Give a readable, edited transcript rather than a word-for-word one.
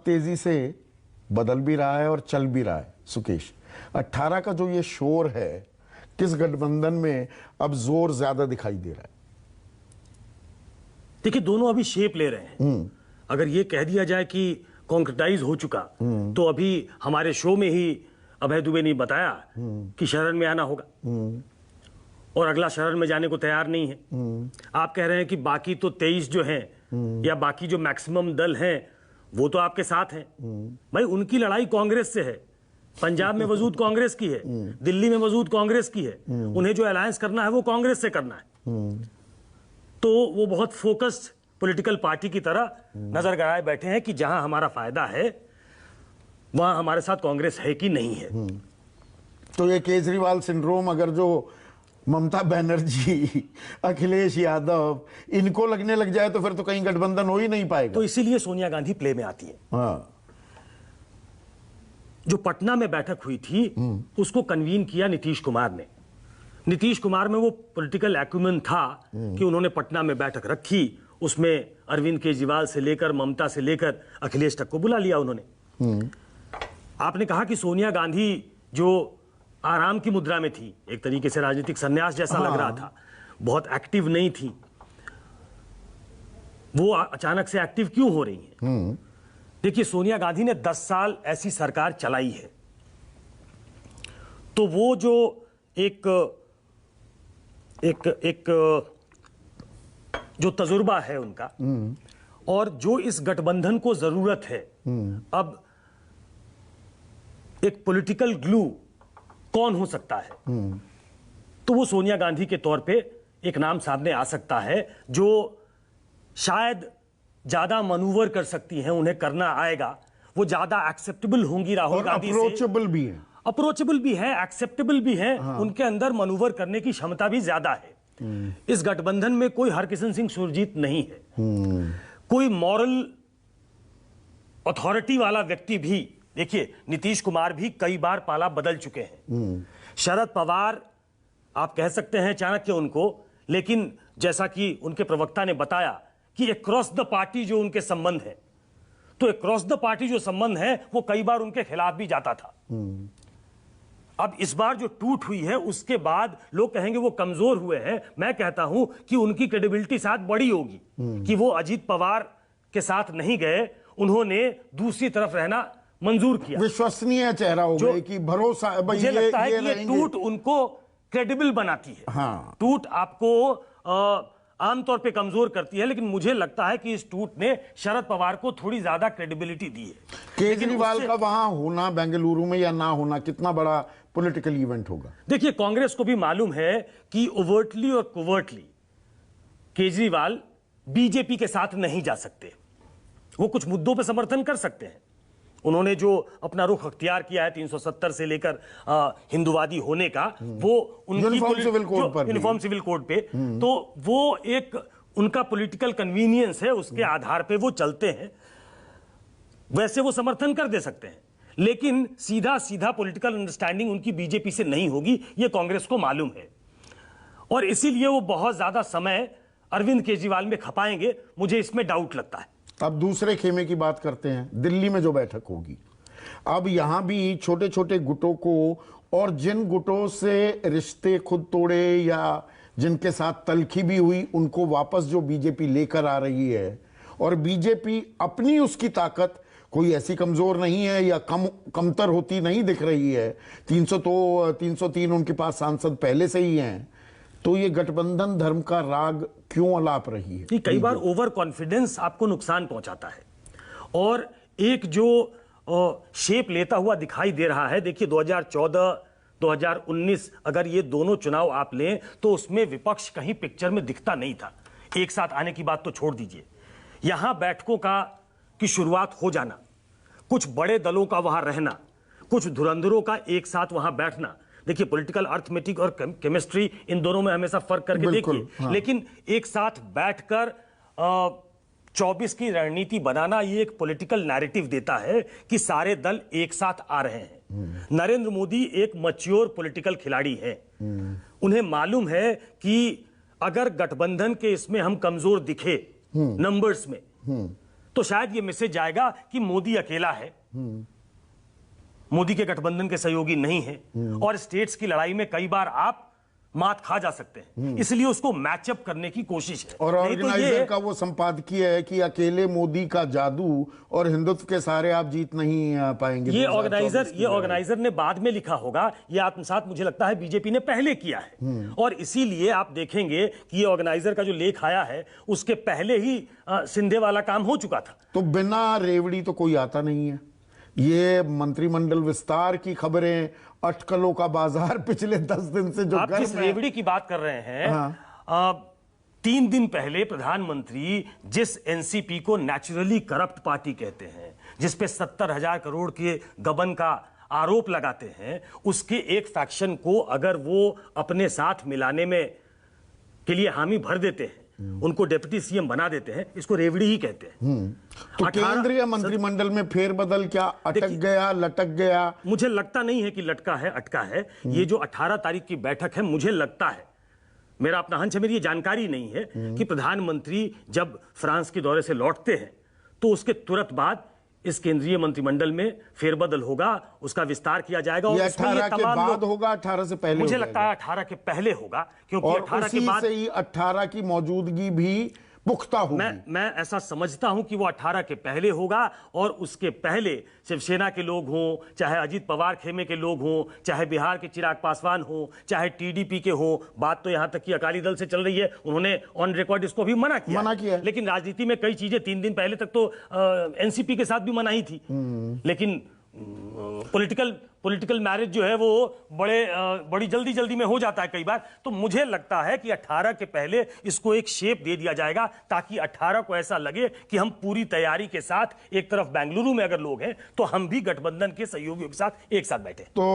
तेजी से बदल भी रहा है और चल भी रहा है। सुकेश, 18 का जो ये शोर है, किस गठबंधन में अब जोर ज्यादा दिखाई दे रहा है? देखिए, दोनों अभी शेप ले रहे हैं। अगर ये कह दिया जाए कि कॉन्क्रेटाइज हो चुका, तो अभी हमारे शो में ही अभय दुबे ने बताया कि शरण में आना होगा, और अगला शरण में जाने को तैयार नहीं है। आप कह रहे हैं कि बाकी तो 23 जो हैं, या बाकी जो मैक्सिमम दल हैं, वो तो आपके साथ हैं। भाई, उनकी लड़ाई कांग्रेस से है। पंजाब में मौजूद कांग्रेस की है, दिल्ली में मौजूद कांग्रेस की है। उन्हें जो अलायंस करना है वो कांग्रेस से करना है। तो वो बहुत फोकस्ड पॉलिटिकल पार्टी की तरह नजर गड़ाए बैठे हैं कि जहां हमारा फायदा है वहां हमारे साथ कांग्रेस है कि नहीं है। तो ये केजरीवाल सिंड्रोम अगर जो ममता बनर्जी, अखिलेश यादव, इनको लगने लग जाए तो फिर तो कहीं गठबंधन हो ही नहीं पाएगा। तो इसीलिए सोनिया गांधी प्ले में आती है। हाँ। जो पटना में बैठक हुई थी उसको कन्वीन किया नीतीश कुमार ने। नीतीश कुमार में वो पॉलिटिकल एक्यूमेन था कि उन्होंने पटना में बैठक रखी, उसमें अरविंद केजरीवाल से लेकर ममता से लेकर अखिलेश तक को बुला लिया उन्होंने। आपने कहा कि सोनिया गांधी जो आराम की मुद्रा में थी, एक तरीके से राजनीतिक संन्यास जैसा लग रहा था, बहुत एक्टिव नहीं थी, वो अचानक से एक्टिव क्यों हो रही है? देखिए, सोनिया गांधी ने 10 साल ऐसी सरकार चलाई है, तो वो जो एक जो तजुर्बा है उनका, और जो इस गठबंधन को जरूरत है, अब एक पॉलिटिकल ग्लू कौन हो सकता है, तो वो सोनिया गांधी के तौर पे एक नाम सामने आ सकता है जो शायद ज्यादा मनूवर कर सकती हैं, उन्हें करना आएगा, वो ज्यादा एक्सेप्टेबल होंगी राहुल गांधी से। अप्रोचेबल भी है, अप्रोचेबल भी है, एक्सेप्टेबल भी है। हाँ। उनके अंदर मनूवर करने की क्षमता भी ज्यादा है। इस गठबंधन में कोई हरकिशन सिंह सुरजीत नहीं है, कोई मॉरल अथॉरिटी वाला व्यक्ति भी। देखिए, नीतीश कुमार भी कई बार पाला बदल चुके हैं। शरद पवार आप कह सकते हैं चाणक्य उनको, लेकिन जैसा कि उनके प्रवक्ता ने बताया कि अक्रॉस द पार्टी जो उनके संबंध है, तो अक्रॉस द पार्टी जो संबंध है वो कई बार उनके खिलाफ भी जाता था। अब इस बार जो टूट हुई है उसके बाद लोग कहेंगे वो कमजोर हुए हैं। मैं कहता हूं कि उनकी क्रेडिबिलिटी साथ बड़ी होगी कि वो अजीत पवार के साथ नहीं गए, उन्होंने दूसरी तरफ रहना मंजूर किया। विश्वसनीय चेहरा हो गए कि भरोसा। मुझे लगता है कि ये टूट उनको क्रेडिबल बनाती है। हाँ। टूट आपको आमतौर पे कमजोर करती है, लेकिन मुझे लगता है कि इस टूट ने शरद पवार को थोड़ी ज्यादा क्रेडिबिलिटी दी है। केजरीवाल का वहां होना बेंगलुरु में या ना होना कितना बड़ा पॉलिटिकल इवेंट होगा? देखिए, कांग्रेस को भी मालूम है कि ओवर्टली और कोवर्टली केजरीवाल बीजेपी के साथ नहीं जा सकते। वो कुछ मुद्दों पे समर्थन कर सकते हैं। उन्होंने जो अपना रुख अख्तियार किया है 370 से लेकर हिंदुवादी होने का, वो उनकी यूनिफॉर्म सिविल कोड पे, तो वो एक उनका पॉलिटिकल कन्वीनियंस है, उसके आधार पे वो चलते हैं। वैसे वो समर्थन कर दे सकते हैं, लेकिन सीधा सीधा पॉलिटिकल अंडरस्टैंडिंग उनकी बीजेपी से नहीं होगी, ये कांग्रेस को मालूम है, और इसीलिए वो बहुत ज्यादा समय अरविंद केजरीवाल में खपाएंगे। मुझे इसमें डाउट लगता है। अब दूसरे खेमे की बात करते हैं, दिल्ली में जो बैठक होगी। अब यहां भी छोटे छोटे गुटों को, और जिन गुटों से रिश्ते खुद तोड़े या जिनके साथ तलखी भी हुई, उनको वापस जो बीजेपी लेकर आ रही है, और बीजेपी अपनी उसकी ताकत कोई ऐसी कमजोर नहीं है या कमतर होती नहीं दिख रही है। 303 उनके पास सांसद पहले से ही हैं, तो ये गठबंधन धर्म का राग क्यों अलाप रही है? कई बार ओवर कॉन्फिडेंस आपको नुकसान पहुंचाता है, और एक जो शेप लेता हुआ दिखाई दे रहा है। देखिए, 2014 2019 अगर ये दोनों चुनाव आप लें तो उसमें विपक्ष कहीं पिक्चर में दिखता नहीं था। एक साथ आने की बात तो छोड़ दीजिए, यहां बैठकों की शुरुआत हो जाना, कुछ बड़े दलों का वहां रहना, कुछ धुरंधरों का एक साथ वहां बैठना। देखिए, पॉलिटिकल अर्थमेटिक और केमिस्ट्री इन दोनों में हमेशा फर्क करके देखिए। हाँ। लेकिन एक साथ बैठकर 24 की रणनीति बनाना, ये एक पॉलिटिकल नैरेटिव देता है कि सारे दल एक साथ आ रहे हैं। नरेंद्र मोदी एक मैच्योर पॉलिटिकल खिलाड़ी हैं। उन्हें मालूम है कि अगर गठबंधन के इसमें हम कमजोर दिखे नंबर्स में, तो शायद ये मैसेज जाएगा कि मोदी अकेला है, मोदी के गठबंधन के सहयोगी नहीं है, और स्टेट्स की लड़ाई में कई बार आप मात खा जा सकते हैं, इसलिए उसको मैचअप करने की कोशिश है। और नहीं तो ऑर्गेनाइजर का वो संपादकीय है कि अकेले मोदी का जादू और हिंदुत्व के सहारे आप जीत नहीं पाएंगे। ये ऑर्गेनाइजर ने बाद में लिखा होगा, ये आत्मसात मुझे लगता है बीजेपी ने पहले किया है, और इसीलिए आप देखेंगे कि ये ऑर्गेनाइजर का जो लेख आया है उसके पहले ही सिंधे वाला काम हो चुका था। तो बिना रेवड़ी तो कोई आता नहीं है। ये मंत्रिमंडल विस्तार की खबरें, अटकलों का बाजार पिछले 10 दिन से जो आप जिस रेवड़ी की बात कर रहे हैं, हाँ। 3 दिन पहले प्रधानमंत्री जिस एनसीपी को नेचुरली करप्ट पार्टी कहते हैं, जिस पे 70,000 करोड़ के गबन का आरोप लगाते हैं, उसके एक फैक्शन को अगर वो अपने साथ मिलाने में के लिए हामी भर देते हैं, उनको डिप्टी सीएम बना देते हैं, इसको रेवड़ी ही कहते हैं। तो केंद्रीय मंत्रिमंडल में फेरबदल क्या अटक गया, लटक गया? मुझे लगता नहीं है कि लटका है, अटका है। ये जो 18 तारीख की बैठक है, मुझे लगता है, मेरा अपना हंच है, मेरी ये जानकारी नहीं है कि प्रधानमंत्री जब फ्रांस के दौरे से लौटते हैं तो उसके तुरंत बाद इस केंद्रीय मंत्रिमंडल में फेरबदल होगा, उसका विस्तार किया जाएगा। और 18 के बाद होगा, 18 से पहले? मुझे लगता है 18 के पहले होगा, क्योंकि और 18 उसी के बाद से ही 18 की मौजूदगी भी पुख्ता होगी। मैं ऐसा समझता हूं कि वो 18 के पहले होगा, और उसके पहले शिवसेना के लोग हों, चाहे अजीत पवार खेमे के लोग हों, चाहे बिहार के चिराग पासवान हों, चाहे टीडीपी के हों, बात तो यहां तक कि अकाली दल से चल रही है, उन्होंने ऑन रिकॉर्ड इसको भी मना किया। लेकिन राजनीति में कई चीजें 3 दिन पहले तक तो एनसीपी के साथ भी मना ही थी, लेकिन पॉलिटिकल मैरिज जो है वो बड़ी जल्दी में हो जाता है कई बार। तो मुझे लगता है कि 18 के पहले इसको एक शेप दे दिया जाएगा, ताकि 18 को ऐसा लगे कि हम पूरी तैयारी के साथ, एक तरफ बेंगलुरु में अगर लोग हैं तो हम भी गठबंधन के सहयोगियों के साथ एक साथ बैठे। तो